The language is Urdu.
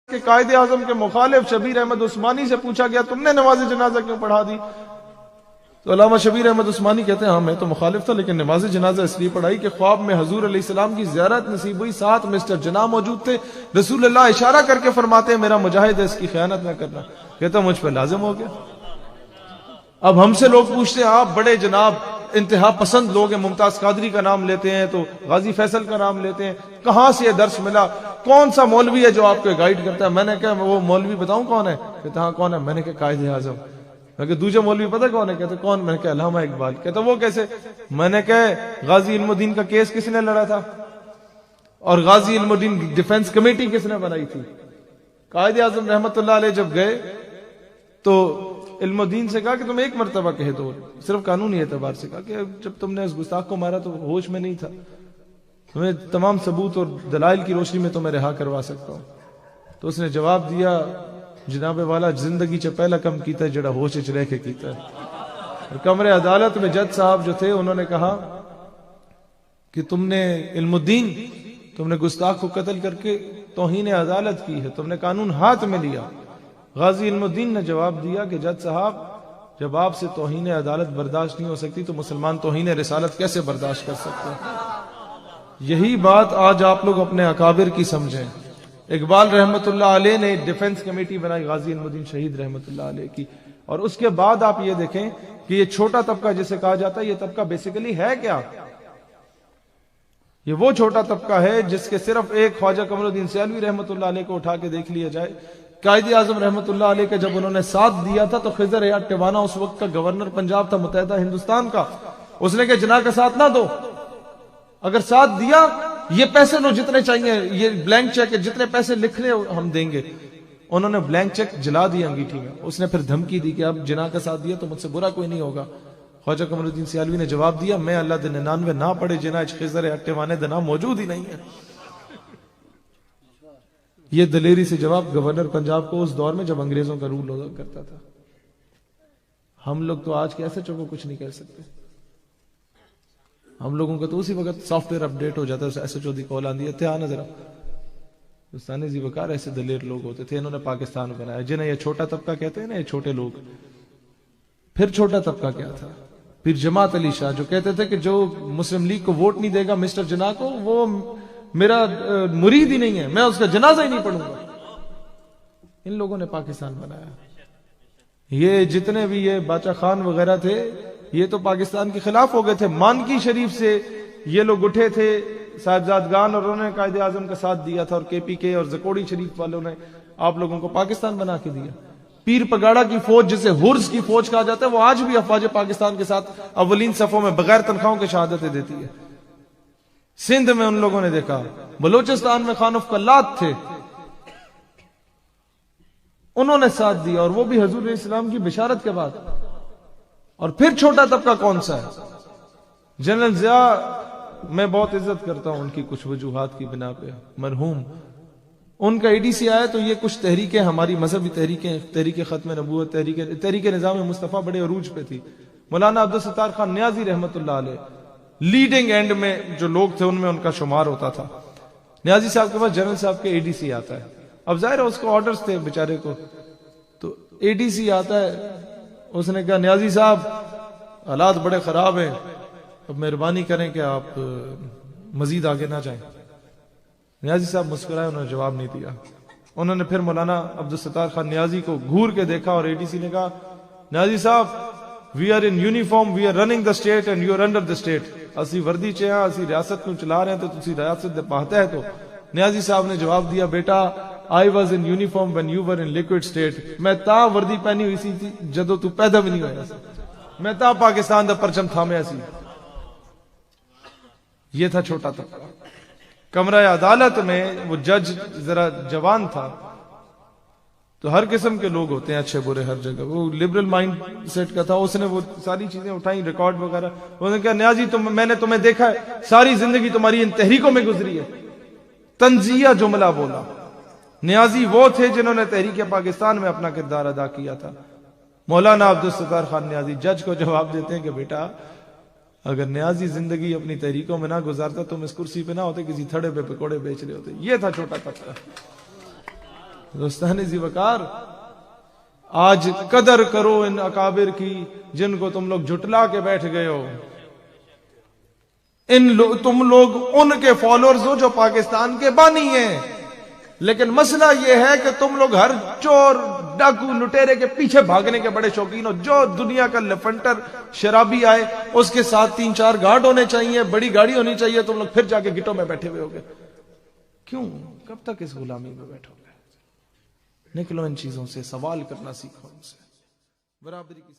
کہ قائد اعظم کے مخالف شبیر احمد عثمانی سے پوچھا گیا تم نے نماز جنازہ کیوں پڑھا دی؟ تو علامہ شبیر احمد عثمانی کہتے ہیں ہاں میں تو مخالف تھا، لیکن نماز جنازہ اس لیے پڑھائی کہ خواب میں حضور علیہ السلام کی زیارت نصیب ہوئی، ساتھ مسٹر جناح موجود تھے، رسول اللہ اشارہ کر کے فرماتے ہیں میرا مجاہد ہے، اس کی خیانت نہ کرنا۔ کہتا مجھ پہ لازم ہو گیا۔ اب ہم سے لوگ پوچھتے ہیں آپ بڑے جناب انتہا پسند لوگ ہیں، ممتاز قادری کا نام لیتے ہیں تو غازی فیصل کا نام لیتے ہیں، کہاں سے یہ درس ملا؟ کون سا مولوی ہے جو آپ کو گائیڈ کرتا ہے؟ میں نے کہا وہ مولوی بتاؤں کون ہے؟ کہتا ہاں کون ہے؟ میں نے کہا قائد اعظم۔ میں کہ دوسرا مولوی پتہ کون ہے؟ کہتا کون؟ میں نے کہا علامہ اقبال۔ کہتا وہ کیسے؟ میں نے کہا غازی علم الدین کا کیس کس نے لڑا تھا اور غازی علم الدین ڈیفنس کمیٹی کس نے بنائی تھی؟ قائد اعظم رحمت اللہ علیہ جب گئے تو علم الدین سے کہا کہ تم ایک مرتبہ کہہ دو، صرف قانونی اعتبار سے کہا کہ جب تم نے اس گستاخ کو مارا تو ہوش میں نہیں تھا، تمہیں تمام ثبوت اور دلائل کی روشنی میں تمہیں رہا کروا سکتا ہوں۔ تو اس نے جواب دیا جناب والا زندگی چ پہلا کم کیتا ہے جڑا ہوش چ رہ کے کیتا ہے۔ اور کمرے عدالت میں جج صاحب جو تھے انہوں نے کہا کہ تم نے علم الدین تم نے گستاخ کو قتل کر کے توہین عدالت کی ہے، تم نے قانون ہاتھ میں لیا۔ غازی علم الدین نے جواب دیا کہ جج صاحب جب آپ سے توہین عدالت برداشت نہیں ہو سکتی تو مسلمان توہین رسالت کیسے برداشت کر سکتے ہیں؟ یہی بات آج آپ لوگ اپنے اکابر کی سمجھیں۔ اقبال رحمت اللہ علیہ نے ڈیفنس کمیٹی بنائی غازی علم الدین شہید رحمت اللہ علیہ کی، اور اس کے بعد آپ یہ دیکھیں کہ یہ چھوٹا طبقہ جسے کہا جاتا ہے، یہ طبقہ بیسیکلی ہے کیا؟ یہ وہ چھوٹا طبقہ ہے جس کے صرف ایک خواجہ قمر الدین سیالوی رحمت اللہ علیہ کو اٹھا کے دیکھ لیا جائے، قائد اعظم رحمت اللہ علیہ کا جب انہوں نے ساتھ دیا تھا تو خضر حیات ٹیوانا اس وقت کا گورنر پنجاب تھا متحدہ ہندوستان کا، اس نے کہا جناح کا ساتھ نہ دو، اگر ساتھ دیا یہ پیسے لو جتنے چاہیے، یہ بلینک چیک ہے جتنے پیسے لکھ لے ہم دیں گے۔ انہوں نے بلینک چیک جلا دیا انگیٹھی میں، اس نے پھر دھمکی دی کہ اب جناح کا ساتھ دیا تو مجھ سے برا کوئی نہیں ہوگا۔ خواجہ قمر الدین سیالوی نے جواب دیا میں اللہ دے 99 نہ پڑے جناح خضر حیات ٹیوانے دنا موجود ہی نہیں ہے۔ یہ دلیری سے جواب گورنر پنجاب کو اس دور میں جب انگریزوں کا رول ہوا کرتا تھا۔ ہم لوگ تو آج کے ایسے چوکو کچھ نہیں کہہ سکتے، ہم لوگوں کا تو اسی وقت سافٹ ویئر اپڈیٹ ہو جاتا ہے، ایسے چودی کال آندی ہے تھے آنا ذرا ہندوستانی زی وقار ایسے دلیر لوگ ہوتے تھے، انہوں نے پاکستان بنایا، جنہیں یہ چھوٹا طبقہ کہتے ہیں نا، یہ چھوٹے لوگ۔ پھر چھوٹا طبقہ کیا تھا؟ پھر جماعت علی شاہ جو کہتے تھے کہ جو مسلم لیگ کو ووٹ نہیں دے گا مسٹر جناح کو وہ میرا مرید ہی نہیں ہے، میں اس کا جنازہ ہی نہیں پڑھوں گا۔ ان لوگوں نے پاکستان بنایا۔ یہ جتنے بھی یہ باچا خان وغیرہ تھے یہ تو پاکستان کے خلاف ہو گئے تھے، مانکی شریف سے یہ لوگ اٹھے تھے صاحبزادگان اور انہوں نے قائد اعظم کا ساتھ دیا تھا، اور کے پی کے اور زکوڑی شریف والوں نے آپ لوگوں کو پاکستان بنا کے دیا۔ پیر پگاڑا کی فوج جسے ہرز کی فوج کہا جاتا ہے وہ آج بھی افواج پاکستان کے ساتھ اولین صفوں میں بغیر تنخواہوں کے شہادتیں دیتی ہے۔ سندھ میں ان لوگوں نے دیکھا، بلوچستان میں خان آف کلات تھے، انہوں نے ساتھ دیا، اور وہ بھی حضور علیہ السلام کی بشارت کے بعد۔ اور پھر چھوٹا طبقہ کون سا ہے؟ جنرل ضیاء میں بہت عزت کرتا ہوں ان کی کچھ وجوہات کی بنا پہ، مرحوم ان کا ایڈی سی آیا تو یہ کچھ تحریکیں ہماری مذہبی تحریکیں، تحریک ختم نبوت، تحریک نظام مصطفیٰ بڑے عروج پہ تھی۔ مولانا عبدالستار خان نیازی رحمت اللہ علیہ لیڈنگ اینڈ میں جو لوگ تھے ان میں ان کا شمار ہوتا تھا۔ نیازی صاحب کے پاس جنرل صاحب کے اے ڈی سی آتا ہے، اب ظاہر ہے اس کو آرڈرز تھے بیچارے کو، تو اے ڈی سی آتا ہے، اس نے کہا نیازی صاحب حالات بڑے خراب ہیں، اب مہربانی کریں کہ آپ مزید آگے نہ جائیں۔ نیازی صاحب مسکرائے، انہوں نے جواب نہیں دیا۔ انہوں نے پھر مولانا عبدالستار خان نیازی کو گھور کے دیکھا اور اے ڈی سی نے کہا نیازی صاحب we are in uniform we are running the state and you are under the state, اسی وردی چ ہاں، اسی ریاست نو چلا رہے ہیں تو تسی ریاست دے پاہتے ہے۔ تو نیازی صاحب نے جواب دیا بیٹا I was in uniform when you were in liquid state، میں تا وردی پہنی ہوئی سی جدو تو پیدا بھی نہیں ہویا سی، میں تا پاکستان دا پرچم تھامیا سی۔ یہ تھا چھوٹا طبقہ۔ کمرہ عدالت میں وہ جج ذرا جوان تھا، تو ہر قسم کے لوگ ہوتے ہیں اچھے برے ہر جگہ، وہ لبرل مائنڈ سیٹ کا تھا، اس نے وہ ساری چیزیں اٹھائیں ریکارڈ وغیرہ، انہوں نے کہا نیازی میں نے تمہیں دیکھا ہے ساری زندگی تمہاری ان تحریکوں میں گزری ہے، تنزیہ جملہ بولا۔ نیازی وہ تھے جنہوں نے تحریک پاکستان میں اپنا کردار ادا کیا تھا۔ مولانا عبدالستار خان نیازی جج کو جواب دیتے ہیں کہ بیٹا اگر نیازی زندگی اپنی تحریکوں میں نہ گزارتا تم اس کرسی پہ نہ ہوتے، کسی تھڑے پہ پکوڑے بیچ رہے ہوتے۔ یہ تھا چھوٹا طبقہ۔ دوستان ذی وقار، آج قدر کرو ان اکابر کی جن کو تم لوگ جھٹلا کے بیٹھ گئے ہو. تم لوگ ان کے فالوورز ہو جو پاکستان کے بانی ہیں، لیکن مسئلہ یہ ہے کہ تم لوگ ہر چور ڈاکو لٹیرے کے پیچھے بھاگنے کے بڑے شوقین ہو. جو دنیا کا لفنٹر شرابی آئے اس کے ساتھ 3-4 گارڈ ہونے چاہیے، بڑی گاڑی ہونی چاہیے، تم لوگ پھر جا کے گٹوں میں بیٹھے ہوئے ہوگے. کیوں؟ کب تک اس غلامی میں بیٹھو گے؟ نکلو ان چیزوں سے، سوال کرنا سیکھو ان سے. برابری کی